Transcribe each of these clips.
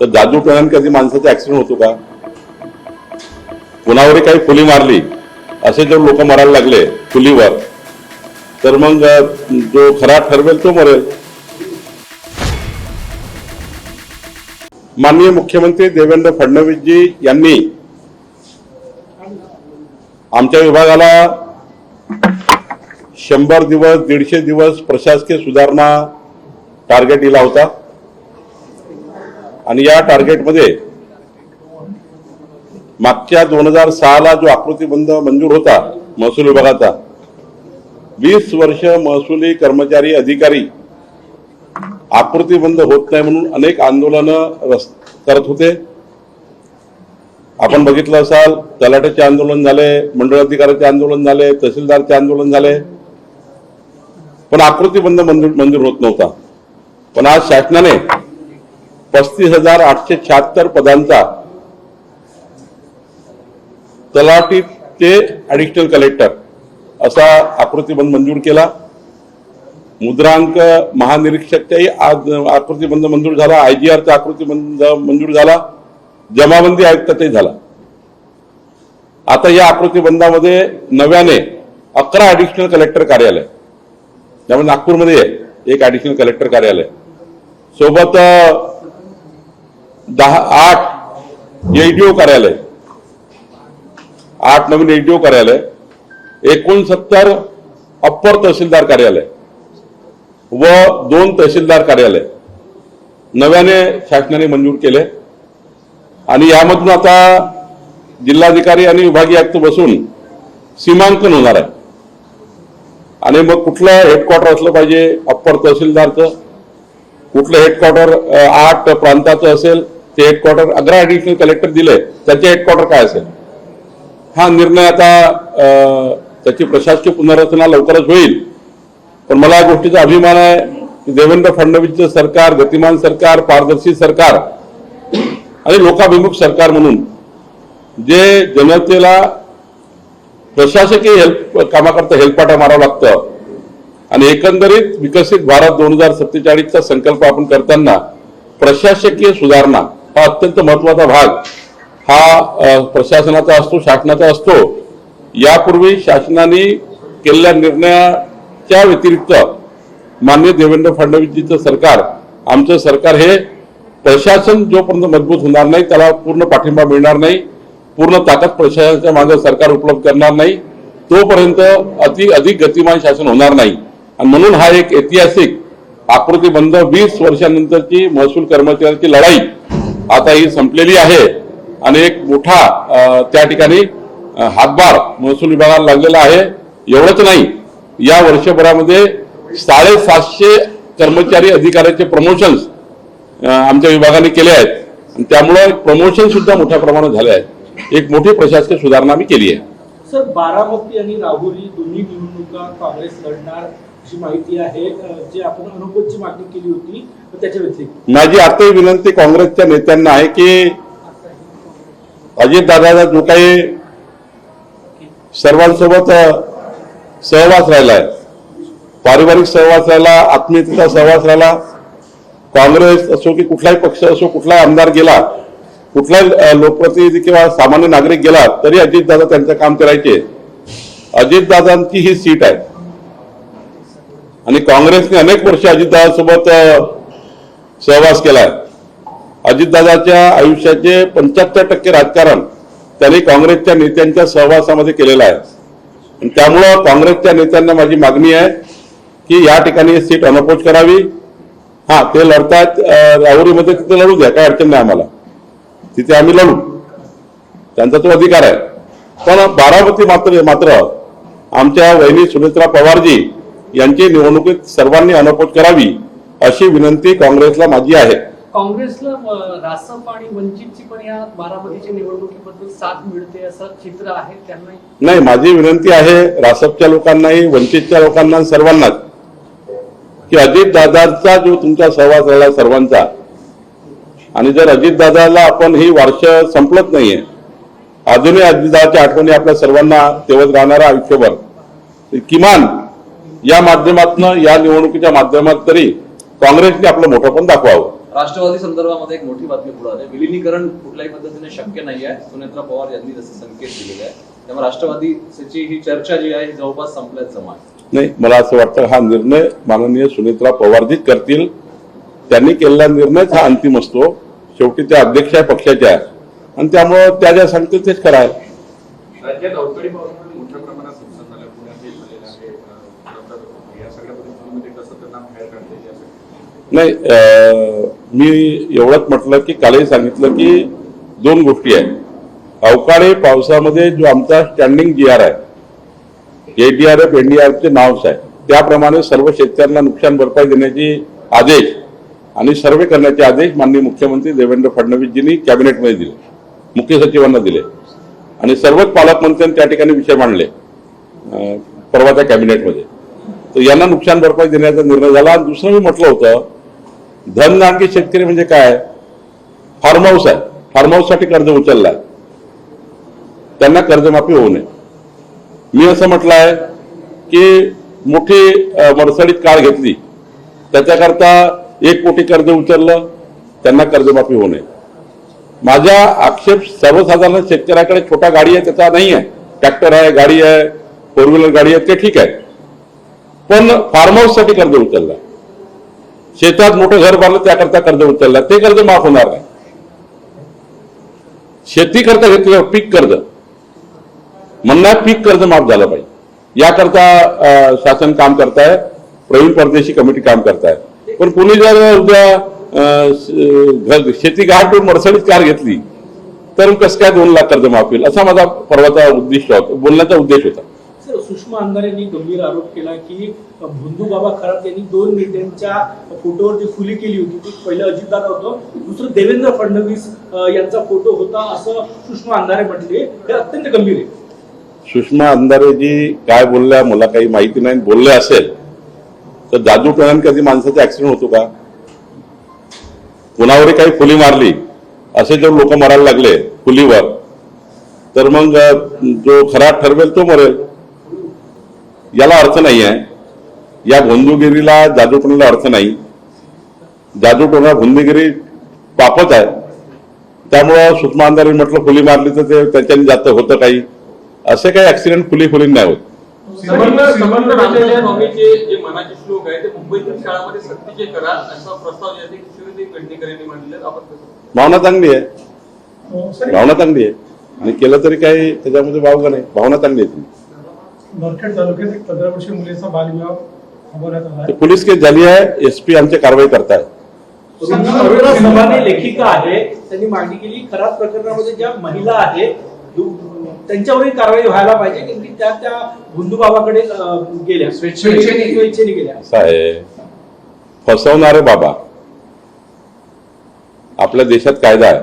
तर जादू टोण्याने कधी माणसाचा ऍक्सिडेंट होतो का? कोणावरही काही फुली मारली असे जर लोक मरायला लागले फुलीवर, तर मग जो खरा ठरवेल तो मरेल. माननीय मुख्यमंत्री देवेंद्र फडणवीसजी यांनी आमच्या विभागाला 100 दिवस 150 दिवस प्रशासकीय सुधारणा टार्गेट दिला होता आणि या टार्गेटमध्ये मागच्या 2006 ला जो आकृतीबंध मंजूर होता महसूल विभागाचा, 20 वर्ष महसुली कर्मचारी अधिकारी आकृतीबंद होत नाही म्हणून अनेक आंदोलनं करत होते. आपण बघितलं असाल, तलाठ्याचे आंदोलन झाले, मंडळ अधिकाऱ्याचे आंदोलन झाले, तहसीलदारचे आंदोलन झाले, पण आकृतीबंद मंजूर होत नव्हता. पण आज शासनाने 35,876 पदांचा तलाठी ते ऍडिशनल कलेक्टर असा आकृतीबंद मंजूर केला. मुद्रांक महानिरीक्षकचाही आज आकृतीबंद मंजूर झाला, IGRचा आकृतीबंद मंजूर झाला, जमाबंदी आयुक्ताचाही झाला. आता या आकृतीबंदामध्ये नव्याने 11 ऍडिशनल कलेक्टर कार्यालय, त्यामुळे नागपूरमध्ये एक ऍडिशनल कलेक्टर कार्यालय, सोबत 8 ADO कार्यालय, 8 नवीन ADO कार्यालय, 69 अप्पर तहसीलदार कार्यालय व 2 तहसीलदार कार्यालय नव्याने शासनाने मंजूर केले. आणि यामधून आता जिल्हाधिकारी आणि विभागीय आयुक्त बसून सीमांकन होणार आहे. आणि मग कुठलं हेडक्वार्टर असलं पाहिजे अप्पर तहसीलदारचं, कुठलं हेडक्वार्टर 8 प्रांताचं असेल ते हेडक्वार्टर, 11 ऍडिशनल कलेक्टर दिले त्याचे हेडक्वार्टर काय असेल, हा निर्णय आता त्याची प्रशासकीय पुनर्रचना लवकरच होईल. पण मला या गोष्टीचा अभिमान आहे की देवेंद्र फडणवीसचं सरकार गतिमान सरकार, पारदर्शी सरकार आणि लोकाभिमुख सरकार म्हणून जे जनतेला प्रशासकीय कामाकरता हेलपाटा मारावं लागतं आणि एकंदरीत विकसित भारत 2047चा संकल्प आपण करताना प्रशासकीय सुधारणा हा अत्यंत महत्वाचा भाग हा प्रशासनाचा असतो, शासनाचा असतो. यापूर्वी शासनाने केलेल्या निर्णयाच्या व्यतिरिक्त माननीय देवेंद्र फडणवीसजीचं सरकार, आमचं सरकार हे प्रशासन जोपर्यंत मजबूत होणार नाही त्याला पूर्ण पाठिंबा मिळणार नाही, पूर्ण ताकद प्रशासनाच्या मागे सरकार उपलब्ध करणार नाही, तोपर्यंत अधिक गतिमान शासन होणार नाही. आणि म्हणून हा एक ऐतिहासिक आकृतीबंद 20 वर्षांनंतरची महसूल कर्मचाऱ्यांची लढाई आता ही संपलेली आहे आणि एक मोठा त्या ठिकाणी हातभार महसूल विभागाला लागलेला आहे. एवढंच नाही, या वर्षभरामध्ये 750 कर्मचारी अधिकाऱ्याचे प्रमोशन्स आमच्या विभागाने केले आहेत आणि त्यामुळे प्रमोशन सुद्धा मोठ्या प्रमाणात झाले आहेत. एक मोठी प्रशासकीय सुधारणा आम्ही केली आहे. सर, बारामती आणि राहुरी दोन्ही निवडणुका काँग्रेस लढणार अशी माहिती आहे, जे आपण अनुकूलची मागणी केली होती त्याच्या व्यतिरिक्त माझी आताही विनंती काँग्रेसच्या नेत्यांना आहे की अजितदादाचा जो काही सर्वांसोबत सहवास राहिलाय, पारिवारिक सहवास राहिला, आत्मीयतेचा सहवास राहिला, काँग्रेस असो की कुठलाही पक्ष असो, कुठलाही आमदार गेला, कुठलाही लोकप्रतिनिधी किंवा सामान्य नागरिक गेला तरी अजितदादा त्यांचं काम करायचे. अजितदादांची ही सीट आहे आणि काँग्रेसने अनेक वर्ष अजितदादासोबत सहवास केलाय. अजितदादाच्या आयुष्याचे 75% राजकारण त्यांनी काँग्रेसच्या नेत्यांच्या सहवासामध्ये केलेलं आहे. आणि त्यामुळं काँग्रेसच्या नेत्यांना माझी मागणी आहे की या ठिकाणी सीट अनअपोज करावी. हा, ते लढतात राहुरीमध्ये, तिथे लढू द्या, काय अडचण नाही आम्हाला, तिथे आम्ही लढू, त्यांचा तो अधिकार आहे. पण बारामती मात्र आमच्या वहिनी सुनेत्रा पवारजी यांची निवडणुकीत सर्वांनी अनअपोज करावी अशी विनंती काँग्रेसला माझी आहे. काँग्रेसला रासप आणि वंचितची पण या बारामतीच्या निवडणुकीबद्दल साथ मिळते असं चित्र आहे त्यांना? नाही, माझी विनंती आहे रासपच्या लोकांनाही, वंचितच्या लोकांना, सर्वांनाच की अजितदादांचा जो तुमचा सहवास राहिला सर्वांचा, आणि जर अजितदादाला आपण ही वारश संपलत नाहीये, अजूनही अजितदादाच्या आठवणी आपल्या सर्वांना तेवत राहणारा आयुष्यभर, किमान या माध्यमातून, या निवडणुकीच्या माध्यमात तरी काँग्रेसने आपलं मोठंपण दाखवावं राष्ट्रवादी संदर्भामध्ये एक मोठी बातमी पुढे आली. विलिनीकरण कुठल्याही पद्धतीने शक्य नाही आहे, सुनेत्रा पवार यांनी जसे संकेत दिलेले आहे. त्यामुळे राष्ट्रवादीची ही चर्चा जी आहे ही जवळपास संपल्यात जमा आहे. नाही, मला असं वाटतं हा निर्णय माननीय सुनेत्रा पवारजीच करतील. त्यांनी केलेला निर्णयच हा अंतिम असतो. शेवटी त्या अध्यक्ष आहे पक्षाच्या आणि त्यामुळं त्या ज्या सांगतील तेच कराय. राज्यात अवकाळी पावसामुळे मोठ्या प्रमाणात नुकसान झालं. पुण्यात झालेलं आहे. या सगळ्या परिस्थितीमध्ये कसं त्यांना बाहेर काढता येईल यासाठी? नाही, मी एवढंच म्हटलं की कालही सांगितलं की दोन गोष्टी आहेत. अवकाळी पावसामध्ये जो आमचा स्टँडिंग GR आहे, ADRF NDRFचे नावच आहे, त्याप्रमाणे सर्व शेतकऱ्यांना नुकसान भरपाई देण्याचे आदेश आणि सर्वे करण्याचे आदेश माननीय मुख्यमंत्री देवेंद्र फडणवीसजींनी कॅबिनेटमध्ये दिले, मुख्य सचिवांना दिले आणि सर्वच पालकमंत्र्यांनी त्या ठिकाणी विषय मांडले परवाच्या कॅबिनेटमध्ये. तर यांना नुकसान भरपाई देण्याचा निर्णय झाला. आणि दुसरं मी म्हटलं होतं, धनगाडगे शेतकरी म्हणजे काय, फार्म हाऊस आहे, फार्म हाऊससाठी कर्ज उचललं आहे, त्यांना कर्जमाफी होऊ नये. मी असं म्हटलं आहे की मोठी मर्सडीज कार घेतली त्याच्याकरता 1 कोटी कर्ज उचललं, त्यांना कर्जमाफी होऊ नये. माझा आक्षेप सर्वसाधारण शेतकऱ्याकडे छोटा गाडी आहे त्याचा नाही आहे, ट्रॅक्टर आहे, गाडी आहे, 4 व्हीलर गाडी आहे, ते ठीक आहे. पण फार्म हाऊससाठी कर्ज उचललं, शेतात मोठं घर बांधलं त्याकरता कर्ज उचललं, ते कर्ज माफ होणार नाही. शेती करता घेतलं पीक कर्ज म्हणणार पीक कर्ज माफ झालं पाहिजे, याकरता शासन काम करताय, प्रवीण परदेशी कमिटी काम करताय. पण कुणी जर उद्या शेती गहाण मर्सडीज कार घेतली तर कसं काय 2 लाख कर्ज माफ होईल, असा माझा परवाचा उद्दिष्ट होता, बोलण्याचा उद्देश होता. सर, सुषमा अंधारे यांनी गंभीर आरोप केला की भोंदूबाबा खरात यांनी 2 नेत्यांच्या फोटोवर जी फुली केली होती ती पहिलं अजितदादा होतं, दुसरं देवेंद्र फडणवीस यांचा फोटो होता, असं सुषमा अंधारे म्हटले. हे अत्यंत गंभीर आहे. सुषमा अंधारेजी काय बोलल्या मला काही माहिती नाही. बोलले असेल तर जादू टोण्याने कधी माणसाचा ऍक्सिडेंट होतो का? कुणावरही काही फुली मारली असे जर लोक मरायला लागले फुलीवर तर मग जो खरा ठरवेल तो मरेल. याला अर्थ नाही आहे. या भोंदूगिरीला जादूटोण्याला अर्थ नाही. जादूटोणा भोंदूगिरी पापच आहे. त्यामुळं सुषमा अंधारे म्हटलं फुली मारली तर ते त्याच्याने जात होतं काही, असे काही ऍक्सिडेंट फुली नाही होत. स्वामीचे जे मनाचे श्लोक आहे ते मुंबईतील शाळांमध्ये सक्तीचे करा असा प्रस्ताव ज्या शिवदेव पेडणेकर यांनी मांडले. आपण भावना चांगली आहे, भावना चांगली आहे आणि केलं तरी काही त्याच्यामध्ये वावगं नाही. भावना चांगली आहे. नरखेड तालुक्यात एक 15 वर्षीय मुलीचा बालविवाह थांबवण्यात आला आहे. पोलीस केस झाली आहे, SP आमची कारवाई करतायत. सभाने लेखिका आहे, त्यांनी मागणी केली खराब प्रकरणामध्ये ज्या महिला आहेत त्यांच्यावरही कारवाई व्हायला पाहिजे, की त्या भोंदूबाबाकडे गेल्या, स्वेच्छेने गेल्या. असं आहे, फसवणारे बाबा. आपल्या देशात कायदा आहे,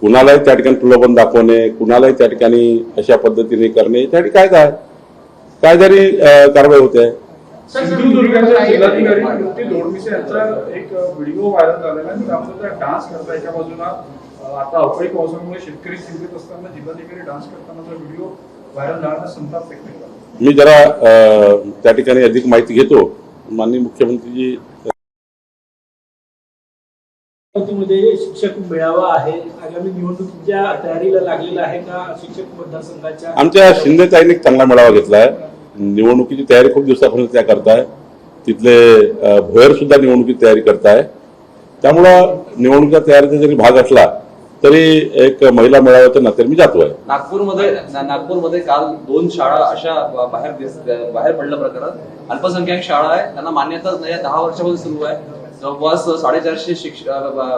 कुणालाही त्या ठिकाणी प्रलोभन दाखवणे, कुणालाही त्या ठिकाणी अशा पद्धतीने करणे, त्यासाठी कायदा आहे. कायद्याने कारवाई होते. सिंधुदुर्गाच्या जिल्हाधिकारी तृप्ती दोडमिसे यांचा एक व्हिडिओ व्हायरल झालेला आहे. त्यामध्ये त्या डान्स करता एका बाजूला आता अवकाळी पावसामुळे शेतकरी चिंतित असताना जिल्हाधिकारी डान्स करतानाचा व्हिडिओ व्हायरल झाल्याने संताप व्यक्त केला. मी जरा त्या ठिकाणी अधिक माहिती घेतो. माननीय मुख्यमंत्रीजी मध्ये शिक्षक मेळावा आहे, आगामी निवडणुकीच्या तयारीला लागलेला आहे का शिक्षक मतदारसंघाच्या? आमच्या शिंदेताईंनी चांगला मेळावा घेतला आहे. निवडणुकीची तयारी खूप दिवसापासून त्या करताय. तिथले भोयर सुद्धा निवडणुकीची तयारी करताय. त्यामुळं निवडणुकीच्या तयारीचा जरी भाग असला तरी एक महिला मेळाव्याच्या नात्याने मी जातोय. नागपूरमध्ये काल 2 शाळा अशा बाहेर पडल्या प्रकारात. अल्पसंख्याक शाळा आहे, त्यांना मान्यताच नाही. 10 वर्षापासून सुरू आहे. जवळपास 450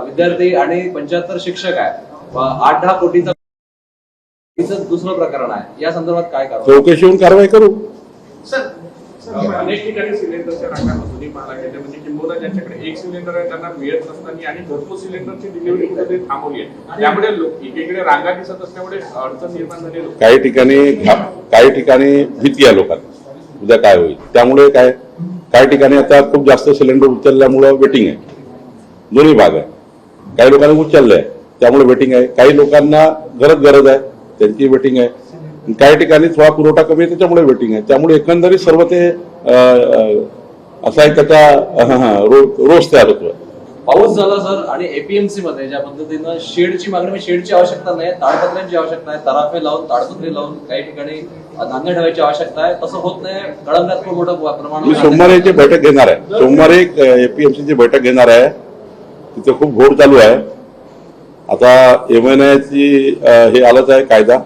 विद्यार्थी आणि 75 शिक्षक आहे. 8-10 कोटीचं दुसरं प्रकरण आहे. या संदर्भात काय कारवाई? चौकशी होऊन कारवाई करू. अनेक ठिकाणी सिलेंडरच्या रांगा अजूनही पाहायला गेल्या. म्हणजे किंबहुना ज्यांच्याकडे 1 सिलेंडर आहे त्यांना मिळत नसताना आणि घरपोच सिलेंडरची डिलिव्हरी कुठेतरी थांबवली आहे. त्यामुळे एकीकडे रांगा दिसत असल्यामुळे अडचण निर्माण झाली. काही ठिकाणी भीती आहे लोकांना उद्या काय होईल. त्यामुळे काही ठिकाणी आता खूप जास्त सिलेंडर उचलल्यामुळे वेटिंग आहे. दोन्ही भाग आहे. काही लोकांनी उचललंय त्यामुळे वेटिंग आहे. काही लोकांना गरज आहे त्यांची वेटिंग आहे. काही ठिकाणी थोडा पुरवठा कमी आहे त्याच्यामुळे वेटिंग आहे. त्यामुळे एकंदरीत सर्व ते असा एक त्याचा रोज तयार होतोय. पाऊस झाला सर आणि एपीएमसी मध्ये ज्या पद्धतीनं शेडची मागणी म्हणजे शेडची आवश्यकता नाही, ताडपत्र्यांची आवश्यकता आहे, तराफे लावून ताडपत्री लावून काही ठिकाणी धान्य ठेवायची आवश्यकता आहे. तसं होत नाही. कळंब्यात खूप मोठं मी प्रमाणात सोमवारी याची बैठक घेणार आहे. सोमवारी एक एपीएमसीची बैठक घेणार आहे. तिथे खूप घोड चालू आहे. आता एमएनआयची हे आलंच आहे कायदा,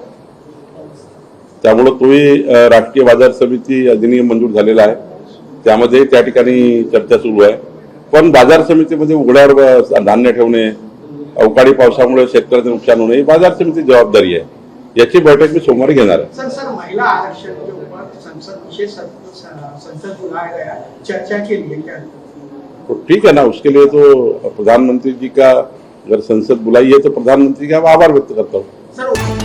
त्यामुळे तोही राष्ट्रीय बाजार समिती अधिनियम मंजूर झालेला आहे. त्यामध्ये त्या ठिकाणी चर्चा सुरू आहे. पण बाजार समितीमध्ये उघड्यावर धान्य ठेवणे, अवकाळी पावसामुळे शेतकऱ्यांचं नुकसान होणे ही बाजार समितीची जबाबदारी आहे. याची बैठक मी सोमवारी घेणार आहे. सर महिला आरक्षण के ऊपर संसद विशेष संसद बुलाया गया, चर्चा के लिए क्या? तो ठीक है ना, उसके लिए तो प्रधानमंत्री जी का अगर संसद बुलाई है तो प्रधानमंत्री का आभार व्यक्त करता हूँ. सर